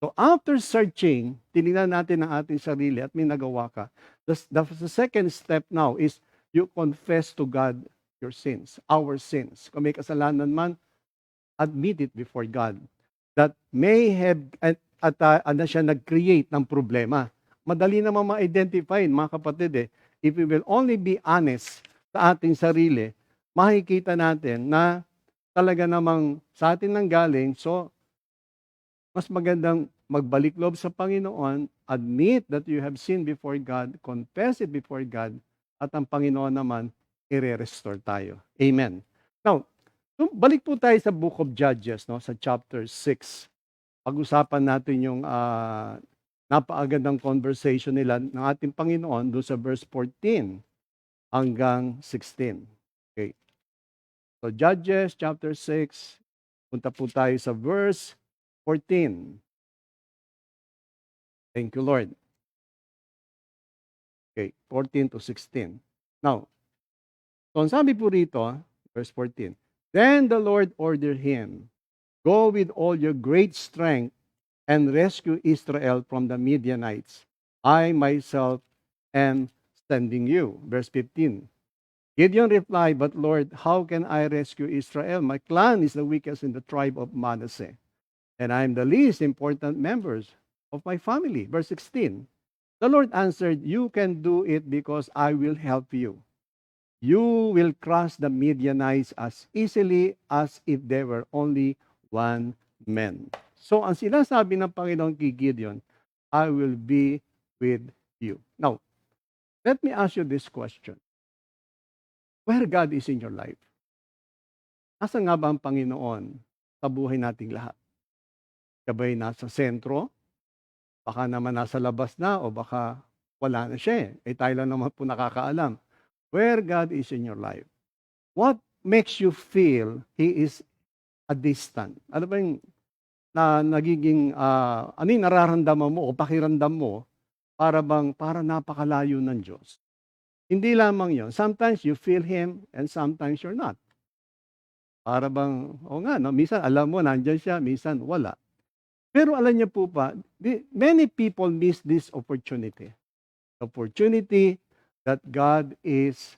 So, after searching, tinignan natin ang ating sarili at may nagawa ka. The second step now is you confess to God your sins, our sins. Kung may kasalanan man, admit it before God. That may have, siya nag-create ng problema. Madali naman ma-identify, mga kapatid eh. If we will only be honest sa ating sarili, makikita natin na talaga namang sa atin nang galing. So, mas magandang magbalik loob sa Panginoon, admit that you have sinned before God, confess it before God, at ang Panginoon naman, i-restore tayo. Amen. Now, balik po tayo sa Book of Judges, no, sa chapter 6. Pag-usapan natin yung napakagandang conversation nila ng ating Panginoon doon sa verse 14 hanggang 16. Okay. So Judges chapter 6, punta po tayo sa verse 14. Thank you, Lord. Okay, 14 to 16. Now, so ang sabi po rito, Verse 14. Then the Lord ordered him, go with all your great strength and rescue Israel from the Midianites. I myself am sending you. Verse 15. Gideon replied, but Lord, how can I rescue Israel? My clan is the weakest in the tribe of Manasseh, and I am the least important members of my family. Verse 16. The Lord answered, you can do it because I will help you. You will crush the Midianites as easily as if they were only one man. So, ang sinasabi ng Panginoon kay Gideon, I will be with you. Now, let me ask you this question. Where God is in your life? Nasaan nga ba ang Panginoon sa buhay nating lahat? Sabay nasa sentro? Baka naman nasa labas na o baka wala na siya eh. Tayo lang naman po nakakaalam. Where God is in your life? What makes you feel He is a distant? Ano ba yung ano yung nararamdaman mo o pakiramdam mo para napakalayo ng Diyos? Hindi lamang yon. Sometimes you feel Him and sometimes you're not. Para bang, minsan alam mo, nandyan siya, minsan wala. Pero alam niyo po pa, many people miss this opportunity. Opportunity that God is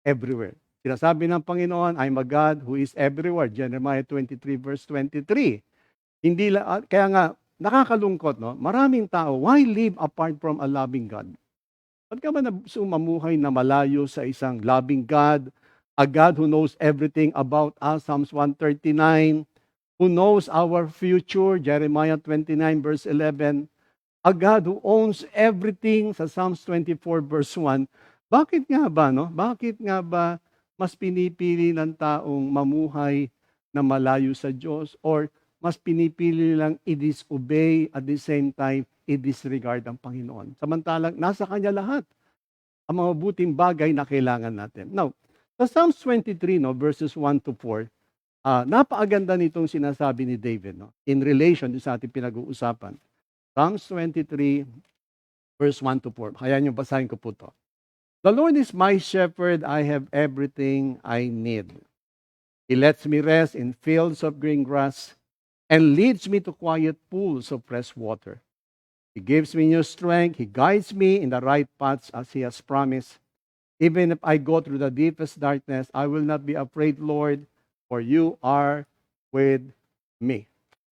everywhere. Sinasabi ng Panginoon, I'm a God who is everywhere. Jeremiah 23 verse 23. Kaya nga, nakakalungkot, no? Maraming tao, why live apart from a loving God? Ba't ka ba mamuhay na malayo sa isang loving God, a God who knows everything about us, Psalms 139, who knows our future, Jeremiah 29 verse 11, a God who owns everything sa Psalms 24 verse 1. Bakit nga ba, no? Bakit nga ba mas pinipili ng taong mamuhay na malayo sa Diyos or mas pinipili lang i-disobey at the same time i-disregard ang Panginoon. Samantalang nasa Kanya lahat ang mga buting bagay na kailangan natin. Now, sa Psalms 23, no, verses 1 to 4, napakaganda nitong sinasabi ni David, no, in relation sa ating pinag-uusapan. Psalms 23, verse 1 to 4. Kaya niyo basahin ko po to. The Lord is my shepherd, I have everything I need. He lets me rest in fields of green grass and leads me to quiet pools of fresh water. He gives me new strength. He guides me in the right paths as He has promised. Even if I go through the deepest darkness, I will not be afraid, Lord, for you are with me.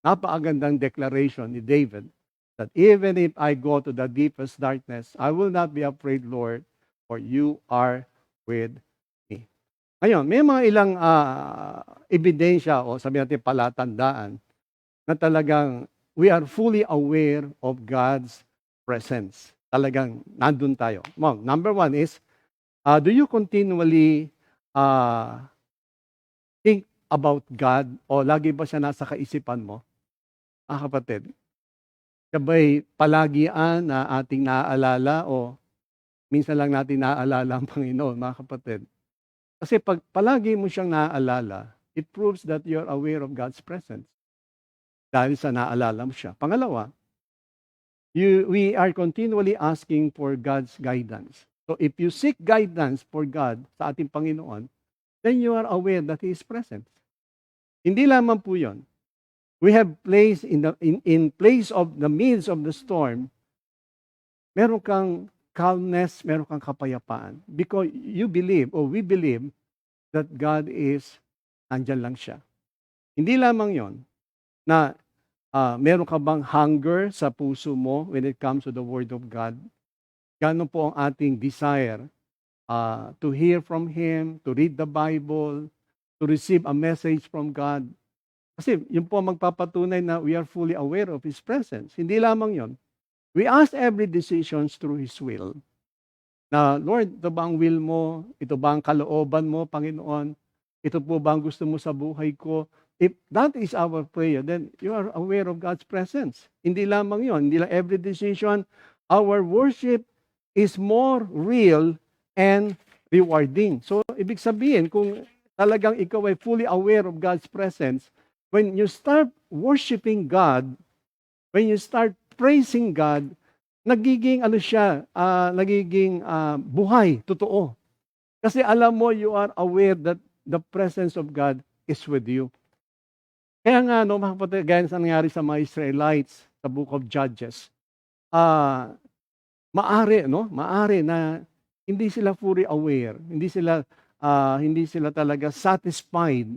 Napakagandang declaration ni David that even if I go to the deepest darkness, I will not be afraid, Lord, for you are with me. Ngayon, may mga ilang ebidensya o sabi natin palatandaan na talagang we are fully aware of God's presence. Talagang nandun tayo. Well, number one is, do you continually think about God o lagi ba siya nasa kaisipan mo? Kapatid, sabay palagian na ating naaalala o minsan lang natin naaalala ang Panginoon, mga kapatid. Kasi pag palagi mo siyang naaalala, it proves that you're aware of God's presence. Dahil sa naalala mo siya. Pangalawa, we are continually asking for God's guidance. So if you seek guidance for God sa ating Panginoon, then you are aware that He is present. Hindi lamang po yun. We have placed in place of the midst of the storm, meron kang calmness, meron kang kapayapaan. Because you believe, or we believe, that God is, andyan lang siya. Hindi lamang yon na meron ka bang hunger sa puso mo when it comes to the Word of God? Gano'n po ang ating desire to hear from Him, to read the Bible, to receive a message from God. Kasi yun po magpapatunay na we are fully aware of His presence. Hindi lamang yon. We ask every decision through His will. Na, Lord, ito ba ang will mo? Ito ba ang kalooban mo, Panginoon? Ito po ba ang gusto mo sa buhay ko? If that is our prayer, then you are aware of God's presence. Hindi lamang yon. Hindi lang every decision. Our worship is more real and rewarding. So, ibig sabihin, kung talagang ikaw ay fully aware of God's presence, when you start worshiping God, when you start praising God, nagiging buhay, totoo. Kasi alam mo, you are aware that the presence of God is with you. Kaya nga, no, mga kapatid, gaya sa nangyari sa mga Israelites sa Book of Judges, maari na hindi sila fully aware, hindi sila talaga satisfied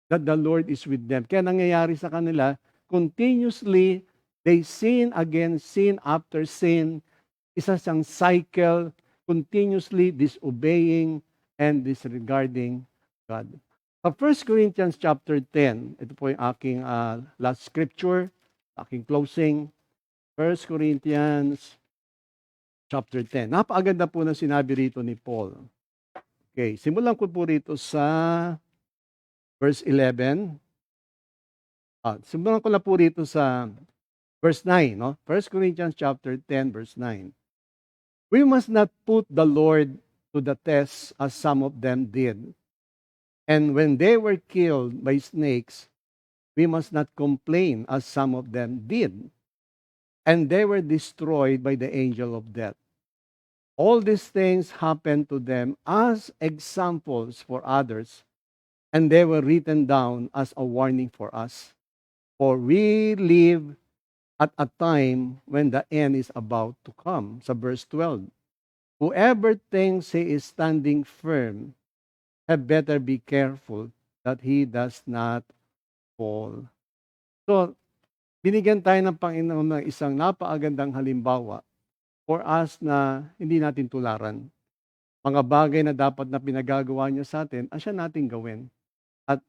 that the Lord is with them. Kaya nangyayari sa kanila, continuously, they sin against sin after sin. Isa siyang cycle, continuously disobeying and disregarding God. Sa 1 Corinthians chapter 10, ito po yung aking last scripture, aking closing. 1 Corinthians chapter 10. Napakaganda po na sinabi rito ni Paul. Okay, simulan ko po rito sa verse 11. Simulan ko na po rito sa verse 9. No? 1 Corinthians chapter 10, verse 9. We must not put the Lord to the test as some of them did. And when they were killed by snakes, we must not complain as some of them did. And they were destroyed by the angel of death. All these things happened to them as examples for others, and they were written down as a warning for us. For we live at a time when the end is about to come. Sa verse 12, whoever thinks he is standing firm, had better be careful that he does not fall. So, binigyan tayo ng Panginoon ng isang napakagandang halimbawa for us na hindi natin tularan. Mga bagay na dapat na pinagagawa niya sa atin, asya natin gawin. At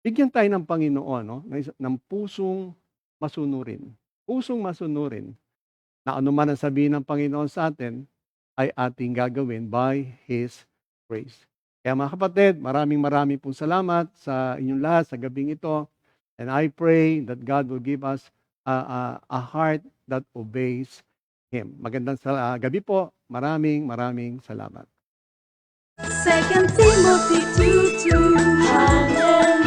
bigyan tayo ng Panginoon ng pusong masunurin. Pusong masunurin na anuman ang sabihin ng Panginoon sa atin ay ating gagawin by His grace. Kaya mga kapatid, maraming pong salamat sa inyong lahat sa gabing ito. And I pray that God will give us a heart that obeys Him. Magandang gabi po. Maraming salamat. 2 Timothy 2:2. Hallelujah.